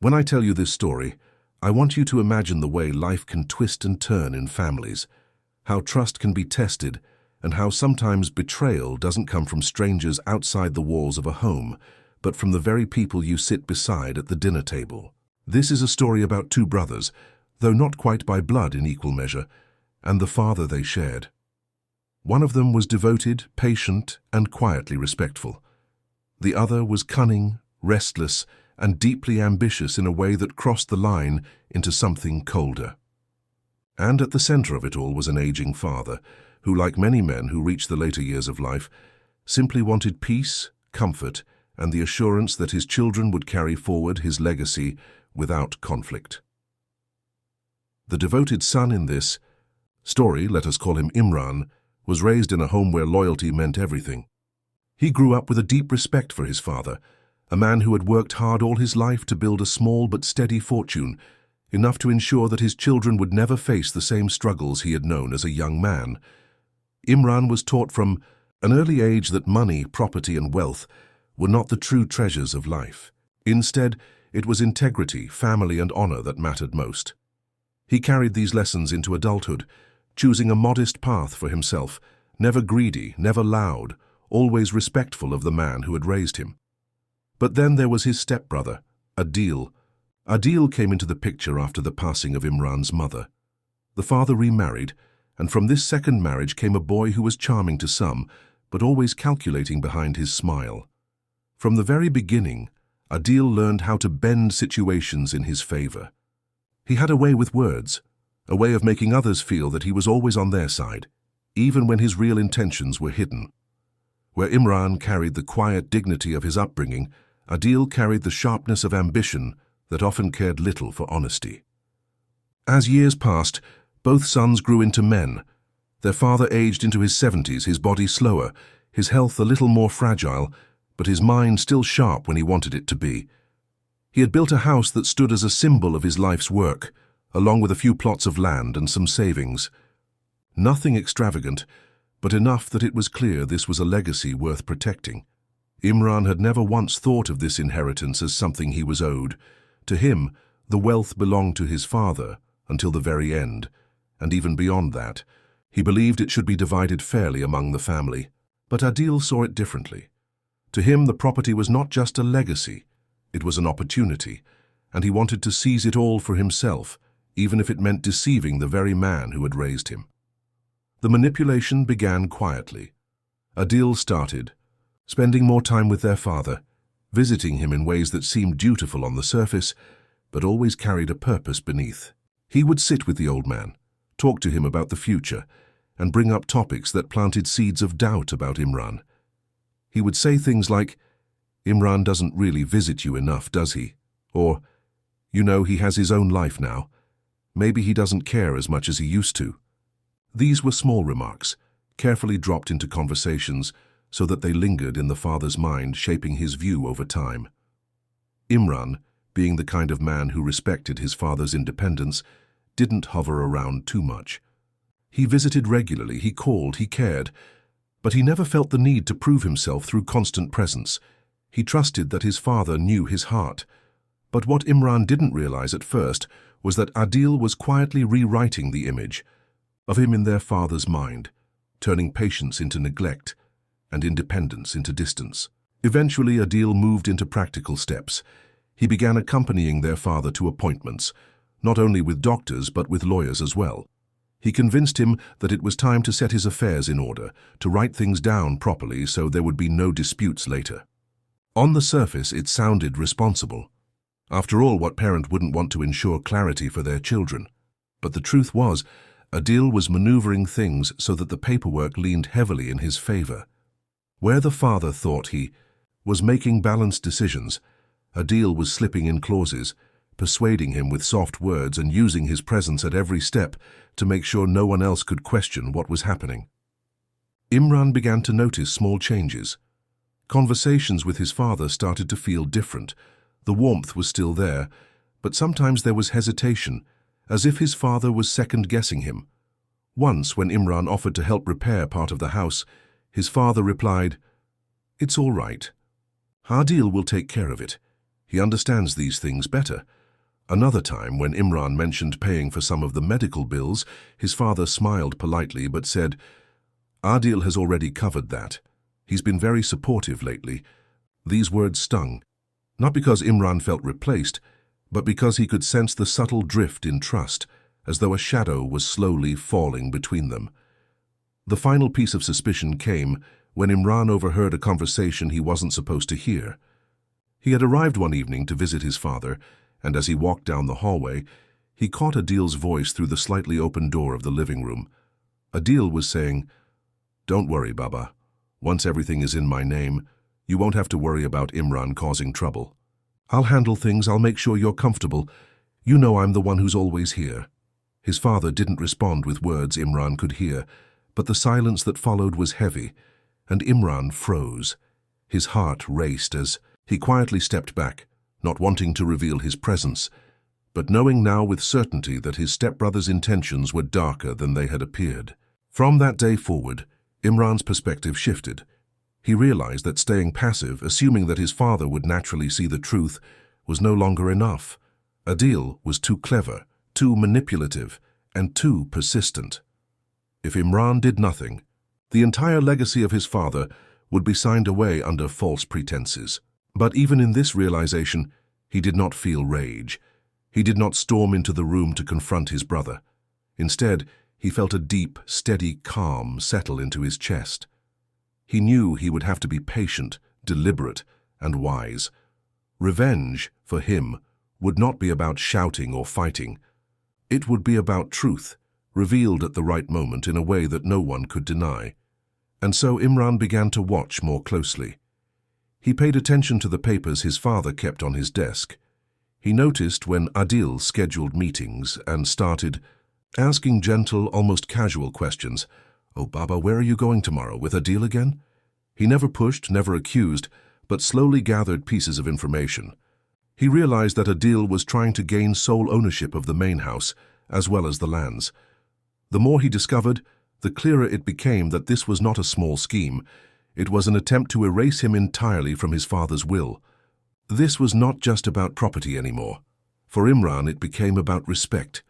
When I tell you this story, I want you to imagine the way life can twist and turn in families, how trust can be tested, and how sometimes betrayal doesn't come from strangers outside the walls of a home, but from the very people you sit beside at the dinner table. This is a story about two brothers, though not quite by blood in equal measure, and the father they shared. One of them was devoted, patient, and quietly respectful. The other was cunning, restless, and deeply ambitious in a way that crossed the line into something colder. And at the center of it all was an aging father, who, like many men who reach the later years of life, simply wanted peace, comfort, and the assurance that his children would carry forward his legacy without conflict. The devoted son in this story, let us call him Imran, was raised in a home where loyalty meant everything. He grew up with a deep respect for his father, a man who had worked hard all his life to build a small but steady fortune, enough to ensure that his children would never face the same struggles he had known as a young man. Imran was taught from an early age that money, property, and wealth were not the true treasures of life. Instead, it was integrity, family, and honor that mattered most. He carried these lessons into adulthood, choosing a modest path for himself, never greedy, never loud, always respectful of the man who had raised him. But then there was his stepbrother, Adil. Adil came into the picture after the passing of Imran's mother. The father remarried, and from this second marriage came a boy who was charming to some, but always calculating behind his smile. From the very beginning, Adil learned how to bend situations in his favor. He had a way with words, a way of making others feel that he was always on their side, even when his real intentions were hidden. Where Imran carried the quiet dignity of his upbringing, Adil carried the sharpness of ambition that often cared little for honesty. As years passed, both sons grew into men. Their father aged into his 70s, his body slower, his health a little more fragile, but his mind still sharp when he wanted it to be. He had built a house that stood as a symbol of his life's work, along with a few plots of land and some savings. Nothing extravagant, but enough that it was clear this was a legacy worth protecting. Imran had never once thought of this inheritance as something he was owed. To him, the wealth belonged to his father until the very end, and even beyond that. He believed it should be divided fairly among the family. But Adil saw it differently. To him, the property was not just a legacy, it was an opportunity, and he wanted to seize it all for himself, even if it meant deceiving the very man who had raised him. The manipulation began quietly. Adil started, spending more time with their father, visiting him in ways that seemed dutiful on the surface, but always carried a purpose beneath. He would sit with the old man, talk to him about the future, and bring up topics that planted seeds of doubt about Imran. He would say things like, "Imran doesn't really visit you enough, does he?" Or, "You know, he has his own life now. Maybe he doesn't care as much as he used to." These were small remarks, carefully dropped into conversations so that they lingered in the father's mind, shaping his view over time. Imran, being the kind of man who respected his father's independence, didn't hover around too much. He visited regularly, he called, he cared, but he never felt the need to prove himself through constant presence. He trusted that his father knew his heart. But what Imran didn't realize at first was that Adil was quietly rewriting the image of him in their father's mind, turning patience into neglect and independence into distance. Eventually, Adil moved into practical steps. He began accompanying their father to appointments, not only with doctors but with lawyers as well. He convinced him that it was time to set his affairs in order, to write things down properly so there would be no disputes later. On the surface, it sounded responsible. After all, what parent wouldn't want to ensure clarity for their children? But the truth was, Adil was maneuvering things so that the paperwork leaned heavily in his favor. Where the father thought he was making balanced decisions, Adil was slipping in clauses, persuading him with soft words and using his presence at every step to make sure no one else could question what was happening. Imran began to notice small changes. Conversations with his father started to feel different. The warmth was still there, but sometimes there was hesitation, as if his father was second-guessing him. Once, when Imran offered to help repair part of the house, his father replied, "It's all right. Adil will take care of it. He understands these things better. Another time, when Imran mentioned paying for some of the medical bills, his father smiled politely but said, "Adil has already covered that. He's been very supportive lately." These words stung, not because Imran felt replaced, but because he could sense the subtle drift in trust, as though a shadow was slowly falling between them. The final piece of suspicion came when Imran overheard a conversation he wasn't supposed to hear. He had arrived one evening to visit his father, and as he walked down the hallway, he caught Adil's voice through the slightly open door of the living room. Adil was saying, "Don't worry, Baba. Once everything is in my name, you won't have to worry about Imran causing trouble. I'll handle things, I'll make sure you're comfortable. You know I'm the one who's always here." His father didn't respond with words Imran could hear, but the silence that followed was heavy, and Imran froze. His heart raced as he quietly stepped back, not wanting to reveal his presence, but knowing now with certainty that his stepbrother's intentions were darker than they had appeared. From that day forward, Imran's perspective shifted. He realized that staying passive, assuming that his father would naturally see the truth, was no longer enough. Adil was too clever, too manipulative, and too persistent. If Imran did nothing, the entire legacy of his father would be signed away under false pretenses. But even in this realization, he did not feel rage. He did not storm into the room to confront his brother. Instead, he felt a deep, steady calm settle into his chest. He knew he would have to be patient, deliberate, and wise. Revenge, for him, would not be about shouting or fighting. It would be about truth, revealed at the right moment in a way that no one could deny. And so Imran began to watch more closely. He paid attention to the papers his father kept on his desk. He noticed when Adil scheduled meetings and started asking gentle, almost casual questions. "Oh, Baba, where are you going tomorrow? With Adil again?" He never pushed, never accused, but slowly gathered pieces of information. He realized that Adil was trying to gain sole ownership of the main house, as well as the lands. The more he discovered, the clearer it became that this was not a small scheme. It was an attempt to erase him entirely from his father's will. This was not just about property anymore. For Imran, it became about respect,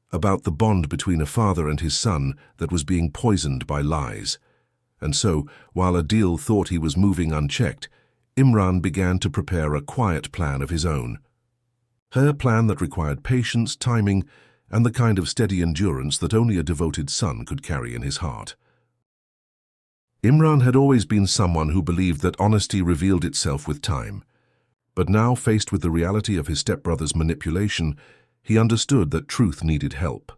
about the bond between a father and his son that was being poisoned by lies. And so, while Adil thought he was moving unchecked, Imran began to prepare a quiet plan of his own. Her plan that required patience, timing, and the kind of steady endurance that only a devoted son could carry in his heart. Imran had always been someone who believed that honesty revealed itself with time. But now, faced with the reality of his stepbrother's manipulation, he understood that truth needed help.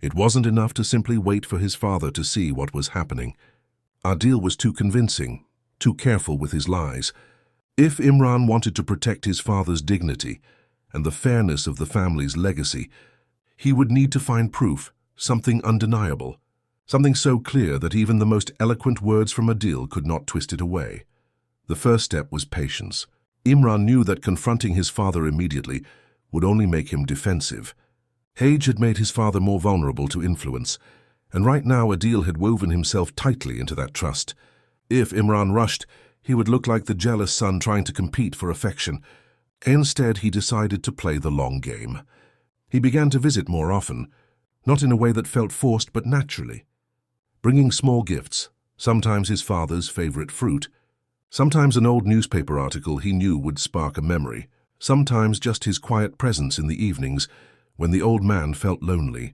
It wasn't enough to simply wait for his father to see what was happening. Adil was too convincing, too careful with his lies. If Imran wanted to protect his father's dignity and the fairness of the family's legacy, he would need to find proof, something undeniable, something so clear that even the most eloquent words from Adil could not twist it away. The first step was patience. Imran knew that confronting his father immediately would only make him defensive. Age had made his father more vulnerable to influence, and right now Adil had woven himself tightly into that trust. If Imran rushed, he would look like the jealous son trying to compete for affection. Instead, he decided to play the long game. He began to visit more often, not in a way that felt forced but naturally, bringing small gifts, sometimes his father's favorite fruit, sometimes an old newspaper article he knew would spark a memory, sometimes just his quiet presence in the evenings when the old man felt lonely.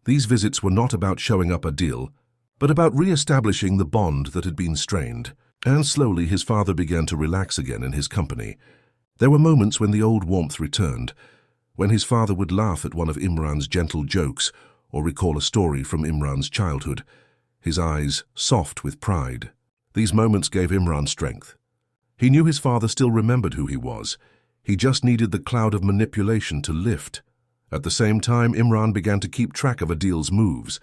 These visits were not about showing up Adil, but about re-establishing the bond that had been strained. And slowly his father began to relax again in his company. There were moments when the old warmth returned, when his father would laugh at one of Imran's gentle jokes or recall a story from Imran's childhood, his eyes soft with pride. These moments gave Imran strength. He knew his father still remembered who he was. He just needed the cloud of manipulation to lift. At the same time, Imran began to keep track of Adil's moves.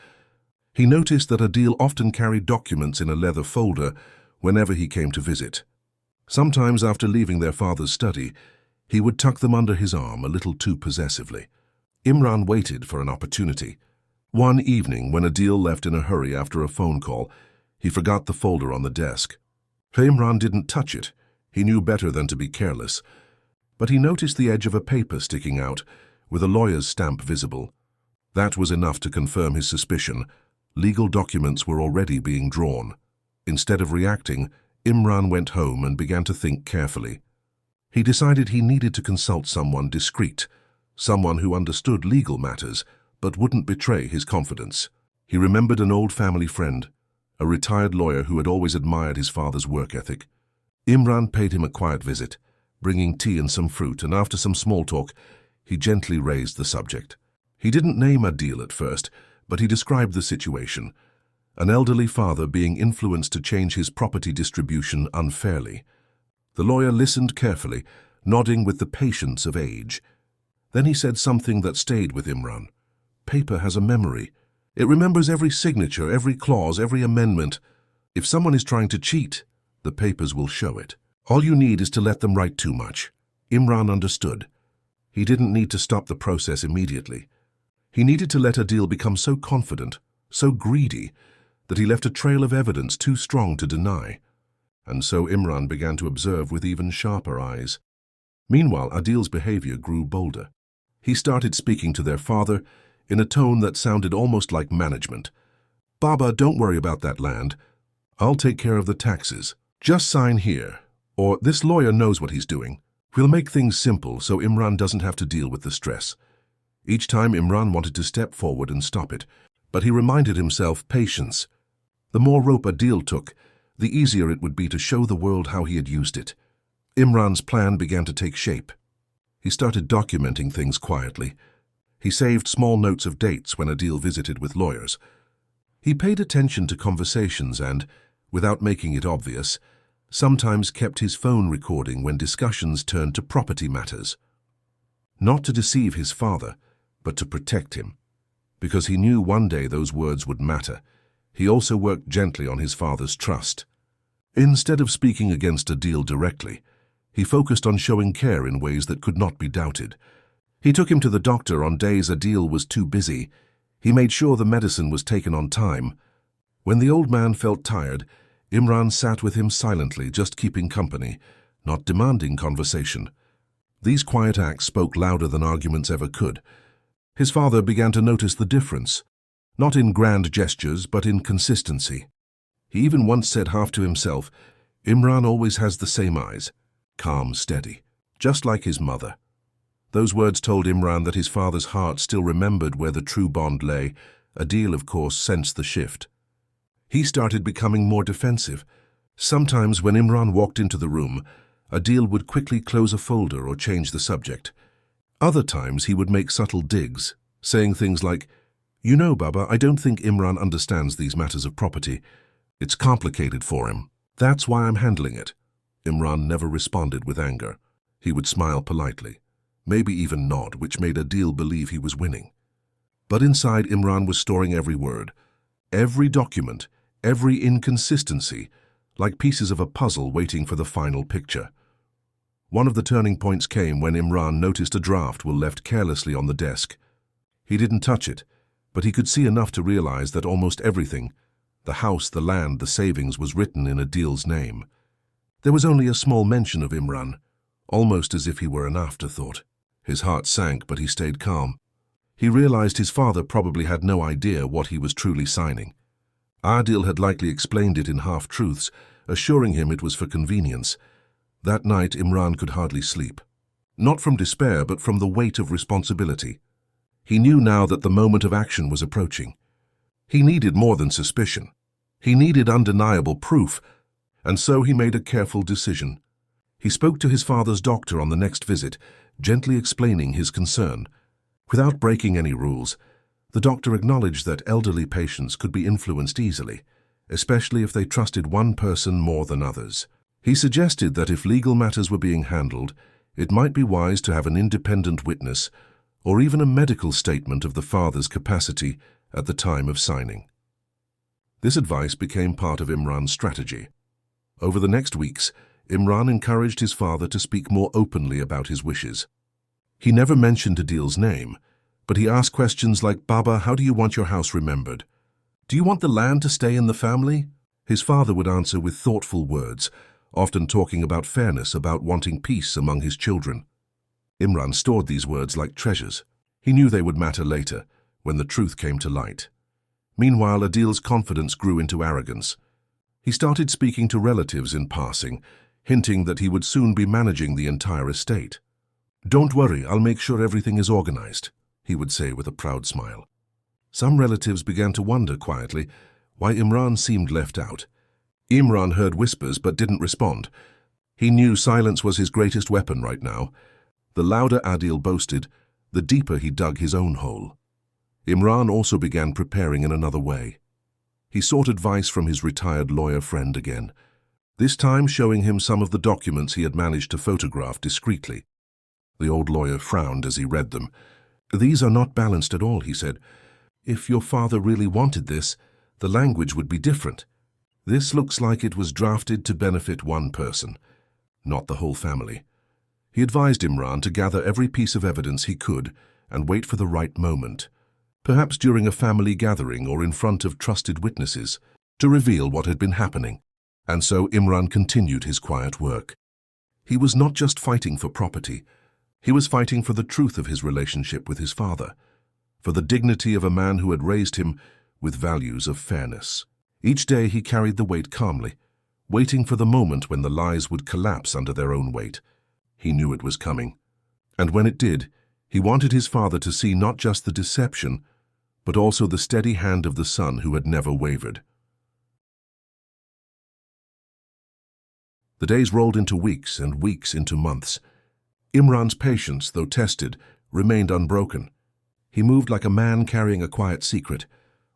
He noticed that Adil often carried documents in a leather folder whenever he came to visit. Sometimes after leaving their father's study, he would tuck them under his arm a little too possessively. Imran waited for an opportunity. One evening, when Adil left in a hurry after a phone call, he forgot the folder on the desk. Imran didn't touch it. He knew better than to be careless. But he noticed the edge of a paper sticking out, with a lawyer's stamp visible. That was enough to confirm his suspicion. Legal documents were already being drawn. Instead of reacting, Imran went home and began to think carefully. He decided he needed to consult someone discreet, someone who understood legal matters but wouldn't betray his confidence. He remembered an old family friend, a retired lawyer who had always admired his father's work ethic. Imran paid him a quiet visit, bringing tea and some fruit, and after some small talk, he gently raised the subject. He didn't name Adil at first, but he described the situation. An elderly father being influenced to change his property distribution unfairly. The lawyer listened carefully, nodding with the patience of age. Then he said something that stayed with Imran. Paper has a memory. It remembers every signature, every clause, every amendment. If someone is trying to cheat, the papers will show it. All you need is to let them write too much. Imran understood. He didn't need to stop the process immediately. He needed to let Adil become so confident, so greedy, that he left a trail of evidence too strong to deny. And so Imran began to observe with even sharper eyes. Meanwhile, Adil's behavior grew bolder. He started speaking to their father in a tone that sounded almost like management. "Baba, don't worry about that land. I'll take care of the taxes. Just sign here, or this lawyer knows what he's doing. We'll make things simple so Imran doesn't have to deal with the stress." Each time Imran wanted to step forward and stop it, but he reminded himself patience. The more rope Adil took, the easier it would be to show the world how he had used it. Imran's plan began to take shape. He started documenting things quietly. He saved small notes of dates when Adil visited with lawyers. He paid attention to conversations and, without making it obvious, sometimes kept his phone recording when discussions turned to property matters. Not to deceive his father, but to protect him. Because he knew one day those words would matter, he also worked gently on his father's trust. Instead of speaking against Adil directly, he focused on showing care in ways that could not be doubted. He took him to the doctor on days Adil was too busy. He made sure the medicine was taken on time. When the old man felt tired, Imran sat with him silently, just keeping company, not demanding conversation. These quiet acts spoke louder than arguments ever could. His father began to notice the difference, not in grand gestures, but in consistency. He even once said half to himself, "Imran always has the same eyes, calm, steady, just like his mother." Those words told Imran that his father's heart still remembered where the true bond lay. Adil, of course, sensed the shift. He started becoming more defensive. Sometimes when Imran walked into the room, Adil would quickly close a folder or change the subject. Other times he would make subtle digs, saying things like, "You know, Baba, I don't think Imran understands these matters of property. It's complicated for him. That's why I'm handling it." Imran never responded with anger. He would smile politely, maybe even nod, which made Adil believe he was winning. But inside, Imran was storing every word, every document, every inconsistency, like pieces of a puzzle waiting for the final picture. One of the turning points came when Imran noticed a draft will left carelessly on the desk. He didn't touch it, but he could see enough to realize that almost everything, the house, the land, the savings, was written in Adil's name. There was only a small mention of Imran, almost as if he were an afterthought. His heart sank, but he stayed calm. He realized his father probably had no idea what he was truly signing. Adil had likely explained it in half-truths, assuring him it was for convenience. That night, Imran could hardly sleep. Not from despair, but from the weight of responsibility. He knew now that the moment of action was approaching. He needed more than suspicion. He needed undeniable proof, and so he made a careful decision. He spoke to his father's doctor on the next visit, gently explaining his concern. Without breaking any rules, the doctor acknowledged that elderly patients could be influenced easily, especially if they trusted one person more than others. He suggested that if legal matters were being handled, it might be wise to have an independent witness or even a medical statement of the father's capacity at the time of signing. This advice became part of Imran's strategy. Over the next weeks, Imran encouraged his father to speak more openly about his wishes. He never mentioned Adil's name, but he asked questions like, "Baba, how do you want your house remembered? Do you want the land to stay in the family?" His father would answer with thoughtful words, often talking about fairness, about wanting peace among his children. Imran stored these words like treasures. He knew they would matter later, when the truth came to light. Meanwhile, Adil's confidence grew into arrogance. He started speaking to relatives in passing, hinting that he would soon be managing the entire estate. "Don't worry, I'll make sure everything is organized," he would say with a proud smile. Some relatives began to wonder quietly why Imran seemed left out. Imran heard whispers but didn't respond. He knew silence was his greatest weapon right now. The louder Adil boasted, the deeper he dug his own hole. Imran also began preparing in another way. He sought advice from his retired lawyer friend again, this time showing him some of the documents he had managed to photograph discreetly. The old lawyer frowned as he read them. "These are not balanced at all," he said. "If your father really wanted this, the language would be different. This looks like it was drafted to benefit one person, not the whole family." He advised Imran to gather every piece of evidence he could and wait for the right moment, perhaps during a family gathering or in front of trusted witnesses, to reveal what had been happening. And so Imran continued his quiet work. He was not just fighting for property. He was fighting for the truth of his relationship with his father, for the dignity of a man who had raised him with values of fairness. Each day he carried the weight calmly, waiting for the moment when the lies would collapse under their own weight. He knew it was coming. And when it did, he wanted his father to see not just the deception, but also the steady hand of the son who had never wavered. The days rolled into weeks and weeks into months. Imran's patience, though tested, remained unbroken. He moved like a man carrying a quiet secret,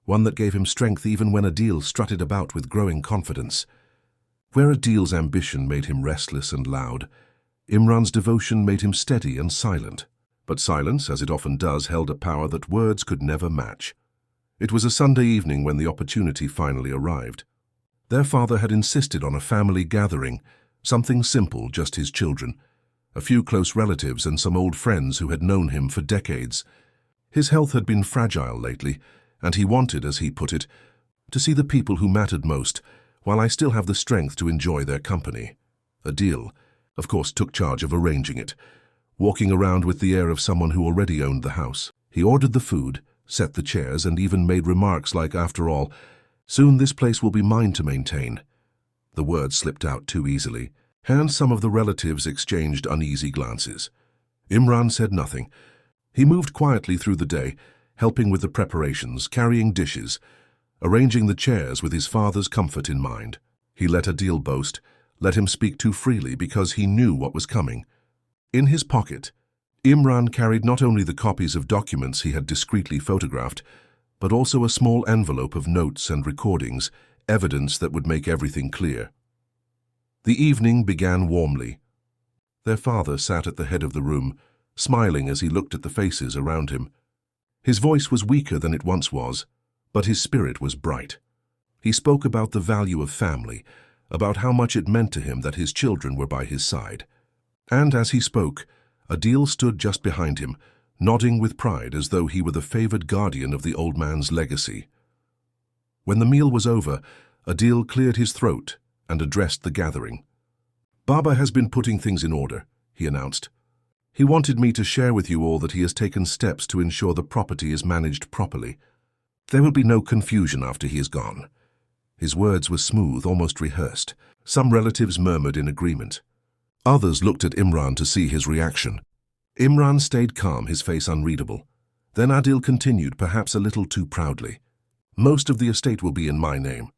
one that gave him strength even when Adil strutted about with growing confidence. Where Adil's ambition made him restless and loud, Imran's devotion made him steady and silent. But silence, as it often does, held a power that words could never match. It was a Sunday evening when the opportunity finally arrived. Their father had insisted on a family gathering, something simple, just his children, a few close relatives and some old friends who had known him for decades. His health had been fragile lately, and he wanted, as he put it, to see the people who mattered most, while I still have the strength to enjoy their company. Adil, of course, took charge of arranging it, walking around with the air of someone who already owned the house. He ordered the food, set the chairs, and even made remarks like, "After all, soon this place will be mine to maintain." The words slipped out too easily, and some of the relatives exchanged uneasy glances. Imran said nothing. He moved quietly through the day, helping with the preparations, carrying dishes, arranging the chairs with his father's comfort in mind. He let Adil boast, let him speak too freely because he knew what was coming. In his pocket, Imran carried not only the copies of documents he had discreetly photographed, but also a small envelope of notes and recordings, evidence that would make everything clear. The evening began warmly. Their father sat at the head of the room, smiling as he looked at the faces around him. His voice was weaker than it once was, but his spirit was bright. He spoke about the value of family, about how much it meant to him that his children were by his side. And as he spoke, Adil stood just behind him, nodding with pride as though he were the favored guardian of the old man's legacy. When the meal was over, Adil cleared his throat and addressed the gathering. "Baba has been putting things in order," he announced. "He wanted me to share with you all that he has taken steps to ensure the property is managed properly. There will be no confusion after he is gone." His words were smooth, almost rehearsed. Some relatives murmured in agreement. Others looked at Imran to see his reaction. Imran stayed calm, his face unreadable. Then Adil continued, perhaps a little too proudly. "Most of the estate will be in my name.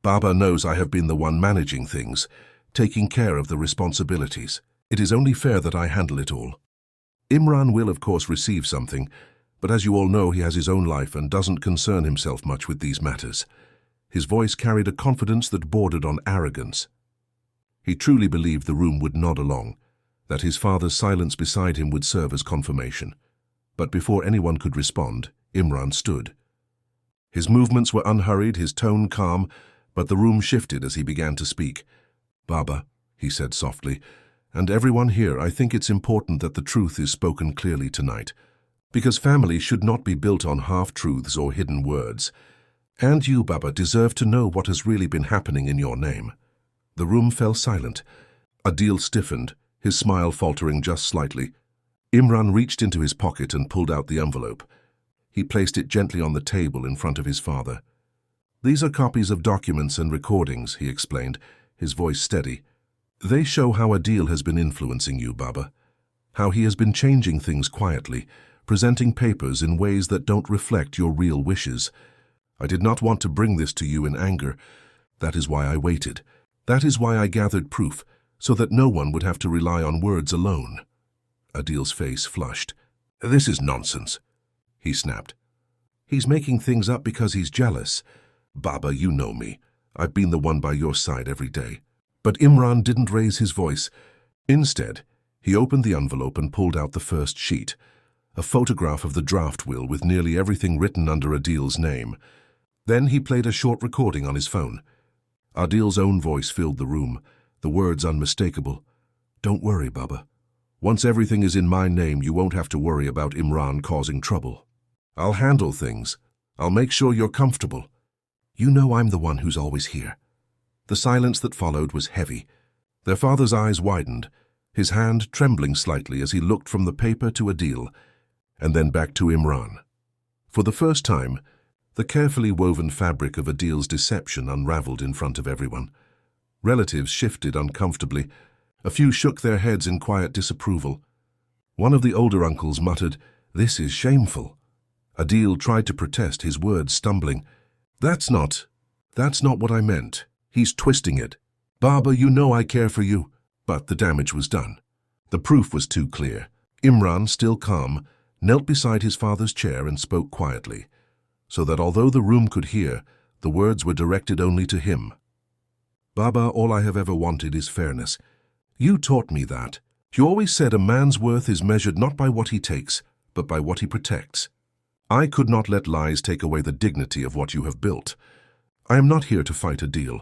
Baba knows I have been the one managing things, taking care of the responsibilities. It is only fair that I handle it all. Imran will, of course, receive something, but as you all know, he has his own life and doesn't concern himself much with these matters." His voice carried a confidence that bordered on arrogance. He truly believed the room would nod along, that his father's silence beside him would serve as confirmation. But before anyone could respond, Imran stood. His movements were unhurried, his tone calm, but the room shifted as he began to speak. "Baba," he said softly, "and everyone here, I think it's important that the truth is spoken clearly tonight, because family should not be built on half-truths or hidden words. And you, Baba, deserve to know what has really been happening in your name." The room fell silent. Adil stiffened, his smile faltering just slightly. Imran reached into his pocket and pulled out the envelope. He placed it gently on the table in front of his father. "These are copies of documents and recordings," he explained, his voice steady. "They show how Adil has been influencing you, Baba. How he has been changing things quietly, presenting papers in ways that don't reflect your real wishes. I did not want to bring this to you in anger. That is why I waited. That is why I gathered proof, so that no one would have to rely on words alone." Adil's face flushed. "This is nonsense," he snapped. "He's making things up because he's jealous. Baba, you know me. I've been the one by your side every day." But Imran didn't raise his voice. Instead, he opened the envelope and pulled out the first sheet, a photograph of the draft will with nearly everything written under Adil's name. Then he played a short recording on his phone. Adil's own voice filled the room, the words unmistakable. "Don't worry, Baba. Once everything is in my name, you won't have to worry about Imran causing trouble. I'll handle things. I'll make sure you're comfortable. You know I'm the one who's always here." The silence that followed was heavy. Their father's eyes widened, his hand trembling slightly as he looked from the paper to Adil, and then back to Imran. For the first time, the carefully woven fabric of Adil's deception unraveled in front of everyone. Relatives shifted uncomfortably. A few shook their heads in quiet disapproval. One of the older uncles muttered, "This is shameful." Adil tried to protest, his words stumbling. That's not what I meant. He's twisting it. Baba, you know I care for you." But the damage was done. The proof was too clear. Imran, still calm, knelt beside his father's chair and spoke quietly, so that although the room could hear, the words were directed only to him. "Baba, all I have ever wanted is fairness. You taught me that. You always said a man's worth is measured not by what he takes, but by what he protects. I could not let lies take away the dignity of what you have built. I am not here to fight Adil.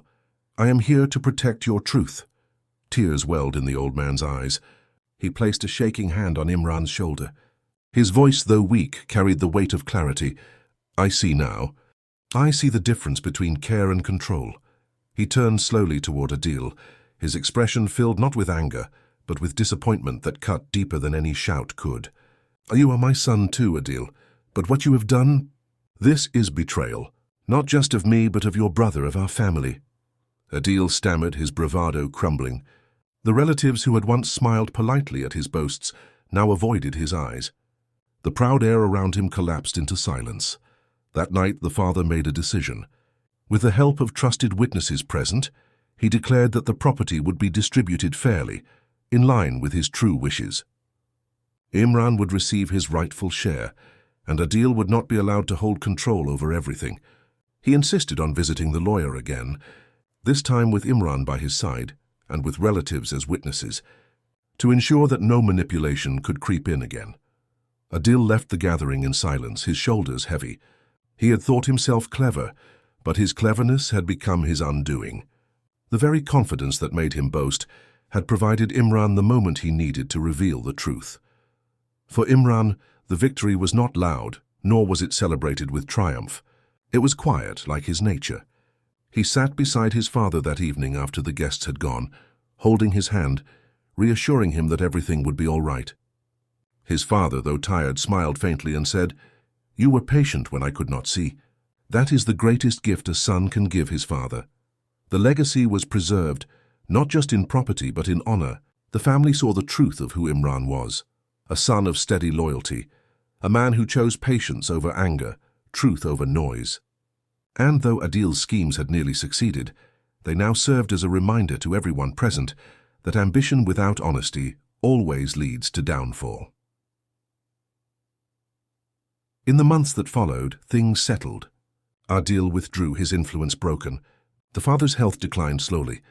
I am here to protect your truth." Tears welled in the old man's eyes. He placed a shaking hand on Imran's shoulder. His voice, though weak, carried the weight of clarity. "I see now. I see the difference between care and control." He turned slowly toward Adil, his expression filled not with anger, but with disappointment that cut deeper than any shout could. "You are my son too, Adil, but what you have done, this is betrayal, not just of me, but of your brother, of our family." Adil stammered, his bravado crumbling. The relatives who had once smiled politely at his boasts now avoided his eyes. The proud air around him collapsed into silence. That night the father made a decision. With the help of trusted witnesses present, he declared that the property would be distributed fairly, in line with his true wishes. Imran would receive his rightful share, and Adil would not be allowed to hold control over everything. He insisted on visiting the lawyer again, this time with Imran by his side and with relatives as witnesses, to ensure that no manipulation could creep in again. Adil left the gathering in silence, his shoulders heavy. He had thought himself clever, but his cleverness had become his undoing. The very confidence that made him boast had provided Imran the moment he needed to reveal the truth. For Imran, the victory was not loud, nor was it celebrated with triumph. It was quiet, like his nature. He sat beside his father that evening after the guests had gone, holding his hand, reassuring him that everything would be all right. His father, though tired, smiled faintly and said, "You were patient when I could not see. That is the greatest gift a son can give his father." The legacy was preserved, not just in property but in honor. The family saw the truth of who Imran was, a son of steady loyalty, a man who chose patience over anger, truth over noise. And though Adil's schemes had nearly succeeded, they now served as a reminder to everyone present that ambition without honesty always leads to downfall. In the months that followed, things settled. Adil withdrew, his influence broken. The father's health declined slowly,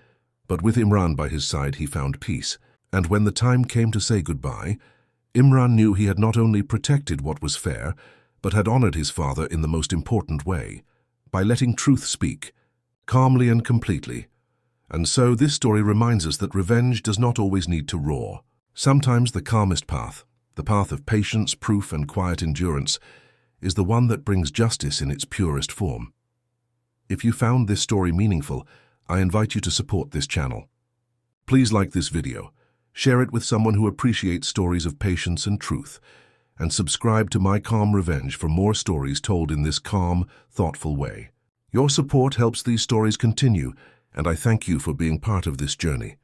but with Imran by his side he found peace. And when the time came to say goodbye, Imran knew he had not only protected what was fair, but had honored his father in the most important way, by letting truth speak, calmly and completely. And so this story reminds us that revenge does not always need to roar. Sometimes the calmest path, the path of patience, proof, and quiet endurance, is the one that brings justice in its purest form. If you found this story meaningful, I invite you to support this channel. Please like this video, Share it with someone who appreciates stories of patience and truth. And subscribe to My Calm Revenge for more stories told in this calm, thoughtful way. Your support helps these stories continue, and I thank you for being part of this journey.